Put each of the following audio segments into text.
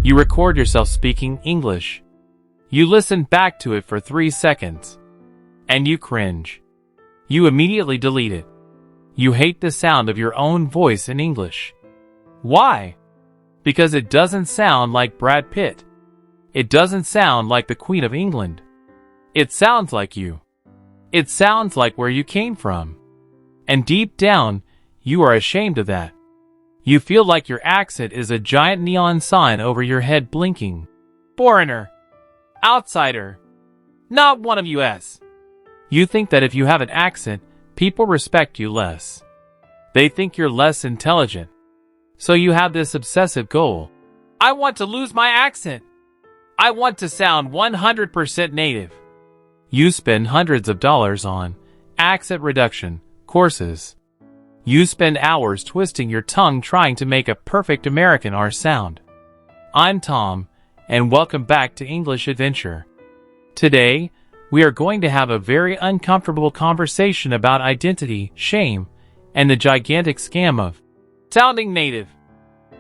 You record yourself speaking English. You listen back to it for 3 seconds. And you cringe. You immediately delete it. You hate the sound of your own voice in English. Why? Because it doesn't sound like Brad Pitt. It doesn't sound like the Queen of England. It sounds like you. It sounds like where you came from. And deep down, you are ashamed of that. You feel like your accent is a giant neon sign over your head blinking. Foreigner. Outsider. Not one of us. You think that if you have an accent, people respect you less. They think you're less intelligent. So you have this obsessive goal. I want to lose my accent. I want to sound 100% native. You spend hundreds of dollars on accent reduction courses. You spend hours twisting your tongue trying to make a perfect American R sound. I'm Tom, and welcome back to English Adventure. Today, we are going to have a very uncomfortable conversation about identity, shame, and the gigantic scam of sounding native.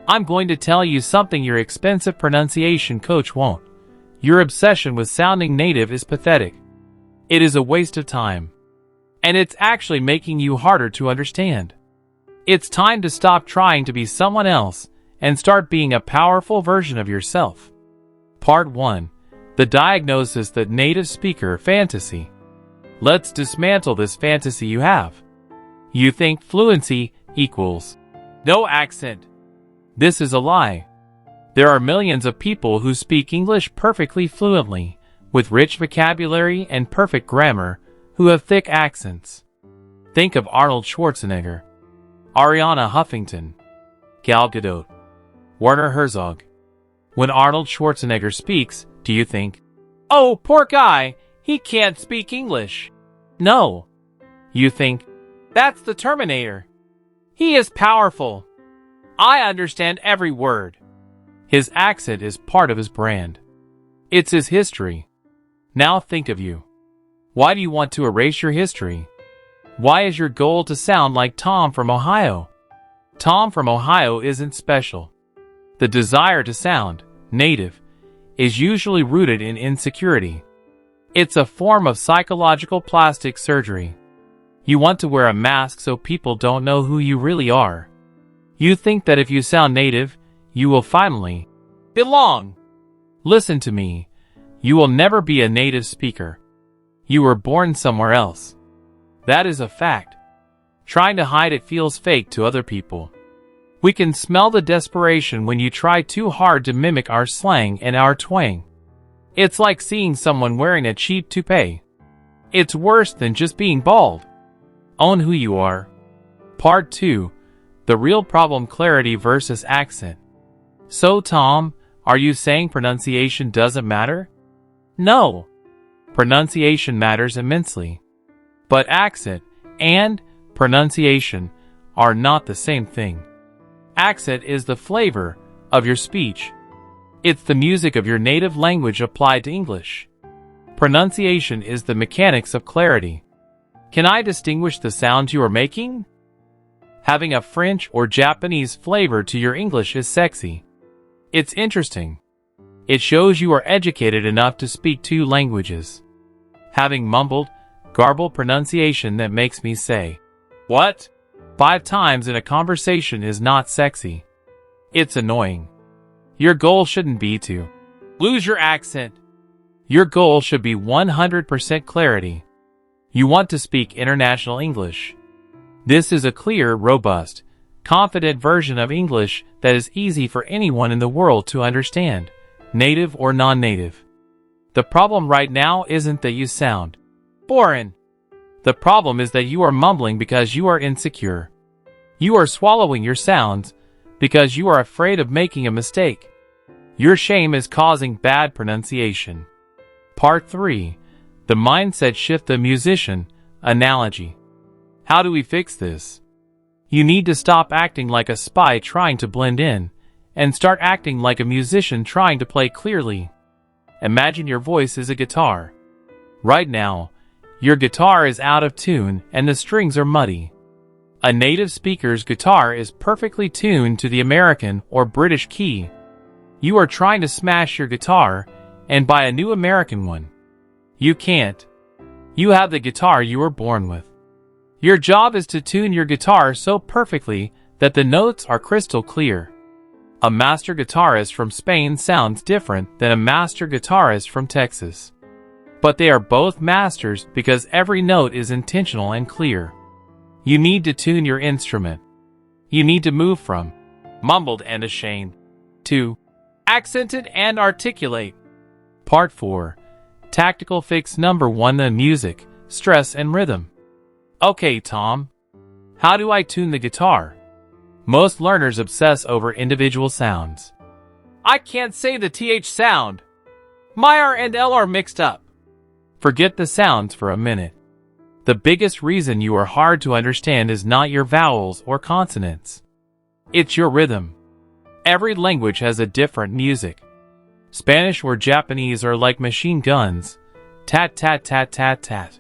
I'm going to tell you something your expensive pronunciation coach won't. Your obsession with sounding native is pathetic. It is a waste of time. And it's actually making you harder to understand. It's time to stop trying to be someone else and start being a powerful version of yourself. Part 1. The diagnosis that native speaker fantasy. Let's dismantle this fantasy you have. You think fluency equals no accent. This is a lie. There are millions of people who speak English perfectly fluently, with rich vocabulary and perfect grammar, who have thick accents. Think of Arnold Schwarzenegger, Ariana Huffington, Gal Gadot, Werner Herzog. When Arnold Schwarzenegger speaks, do you think, "Oh, poor guy, he can't speak English"? No. You think, "That's the Terminator. He is powerful. I understand every word." His accent is part of his brand. It's his history. Now think of you. Why do you want to erase your history? Why is your goal to sound like Tom from Ohio? Tom from Ohio isn't special. The desire to sound native is usually rooted in insecurity. It's a form of psychological plastic surgery. You want to wear a mask so people don't know who you really are. You think that if you sound native, you will finally belong. Listen to me. You will never be a native speaker. You were born somewhere else. That is a fact. Trying to hide it feels fake to other people. We can smell the desperation when you try too hard to mimic our slang and our twang. It's like seeing someone wearing a cheap toupee. It's worse than just being bald. Own who you are. Part 2. The real problem: clarity versus accent. So Tom, are you saying pronunciation doesn't matter? No. Pronunciation matters immensely. But accent and pronunciation are not the same thing. Accent is the flavor of your speech. It's the music of your native language applied to English. Pronunciation is the mechanics of clarity. Can I distinguish the sounds you are making? Having a French or Japanese flavor to your English is sexy. It's interesting. It shows you are educated enough to speak 2 languages. Having mumbled, garbled pronunciation that makes me say, "What?" 5 times in a conversation is not sexy. It's annoying. Your goal shouldn't be to lose your accent. Your goal should be 100% clarity. You want to speak international English. This is a clear, robust, confident version of English that is easy for anyone in the world to understand, native or non-native. The problem right now isn't that you sound foreign. The problem is that you are mumbling because you are insecure. You are swallowing your sounds because you are afraid of making a mistake. Your shame is causing bad pronunciation. Part 3. The mindset shift: the musician analogy. How do we fix this? You need to stop acting like a spy trying to blend in and start acting like a musician trying to play clearly. Imagine your voice is a guitar. Right now, your guitar is out of tune and the strings are muddy. A native speaker's guitar is perfectly tuned to the American or British key. You are trying to smash your guitar and buy a new American one. You can't. You have the guitar you were born with. Your job is to tune your guitar so perfectly that the notes are crystal clear. A master guitarist from Spain sounds different than a master guitarist from Texas. But they are both masters because every note is intentional and clear. You need to tune your instrument. You need to move from mumbled and ashamed to accented and articulate. Part 4. Tactical fix number 1: the music, stress, and rhythm. Okay, Tom. How do I tune the guitar? Most learners obsess over individual sounds. I can't say the TH sound. My R and L are mixed up. Forget the sounds for a minute. The biggest reason you are hard to understand is not your vowels or consonants. It's your rhythm. Every language has a different music. Spanish or Japanese are like machine guns. Tat tat tat tat tat.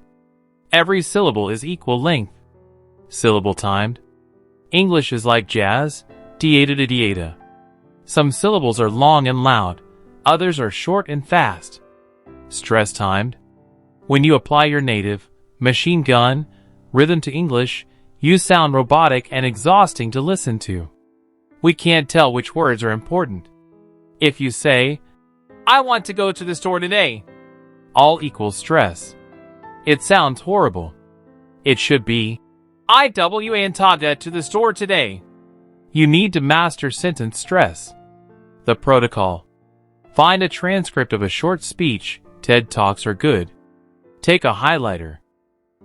Every syllable is equal length. Syllable timed. English is like jazz. Dieta to dieta. Some syllables are long and loud. Others are short and fast. Stress timed. When you apply your native, machine gun, rhythm to English, you sound robotic and exhausting to listen to. We can't tell which words are important. If you say, I want to go to the store today, all equals stress. It sounds horrible. It should be, I went to the store today. You need to master sentence stress. The protocol. Find a transcript of a short speech. TED Talks are good. Take a highlighter.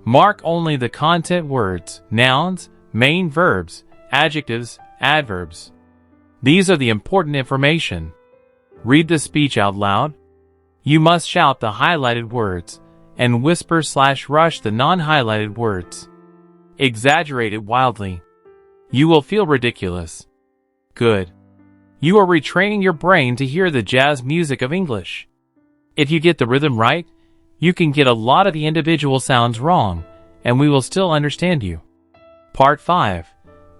Mark only the content words, nouns, main verbs, adjectives, adverbs. These are the important information. Read the speech out loud. You must shout the highlighted words and whisper/rush the non-highlighted words. Exaggerate it wildly. You will feel ridiculous. Good. You are retraining your brain to hear the jazz music of English. If you get the rhythm right, you can get a lot of the individual sounds wrong, and we will still understand you. Part 5.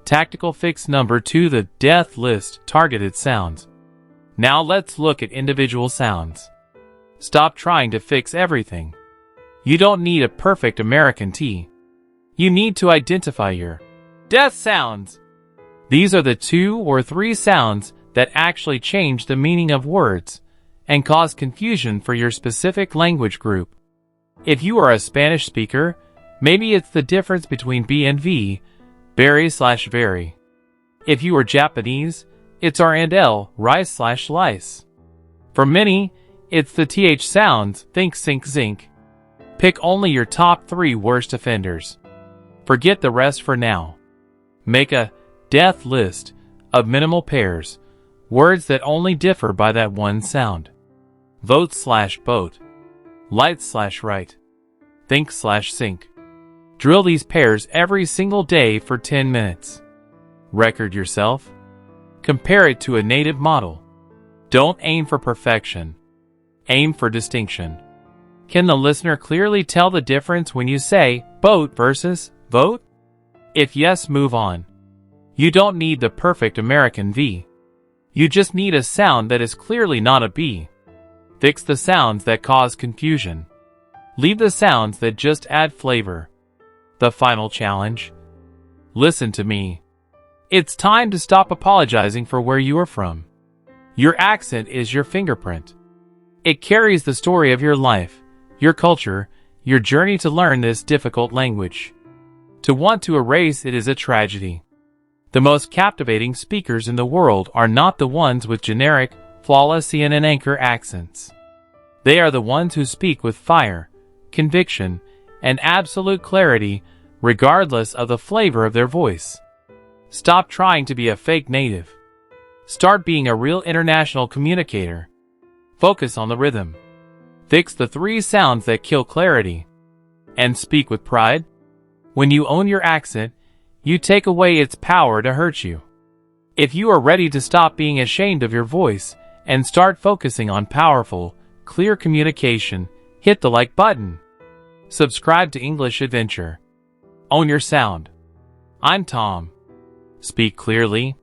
Tactical fix number 2: the death list, targeted sounds. Now let's look at individual sounds. Stop trying to fix everything. You don't need a perfect American T. You need to identify your death sounds. These are the 2 or 3 sounds that actually change the meaning of words and cause confusion for your specific language group. If you are a Spanish speaker, maybe it's the difference between B and V, berry/very. If you are Japanese, it's R and L, rice/lice. For many, it's the TH sounds, think, sink, zinc. Pick only your top 3 worst offenders. Forget the rest for now. Make a death list of minimal pairs, words that only differ by that one sound. Vote/boat. Light/right. Think/sink. Drill these pairs every single day for 10 minutes. Record yourself. Compare it to a native model. Don't aim for perfection. Aim for distinction. Can the listener clearly tell the difference when you say boat versus vote? If yes, move on. You don't need the perfect American V. You just need a sound that is clearly not a B. Fix the sounds that cause confusion. Leave the sounds that just add flavor. The final challenge. Listen to me. It's time to stop apologizing for where you are from. Your accent is your fingerprint. It carries the story of your life, your culture, your journey to learn this difficult language. To want to erase it is a tragedy. The most captivating speakers in the world are not the ones with generic, flawless and anchor accents. They are the ones who speak with fire, conviction, and absolute clarity, regardless of the flavor of their voice. Stop trying to be a fake native. Start being a real international communicator. Focus on the rhythm. Fix the 3 sounds that kill clarity. And speak with pride. When you own your accent, you take away its power to hurt you. If you are ready to stop being ashamed of your voice and start focusing on powerful, clear communication, hit the like button. Subscribe to English Adventure. Own your sound. I'm Tom. Speak clearly.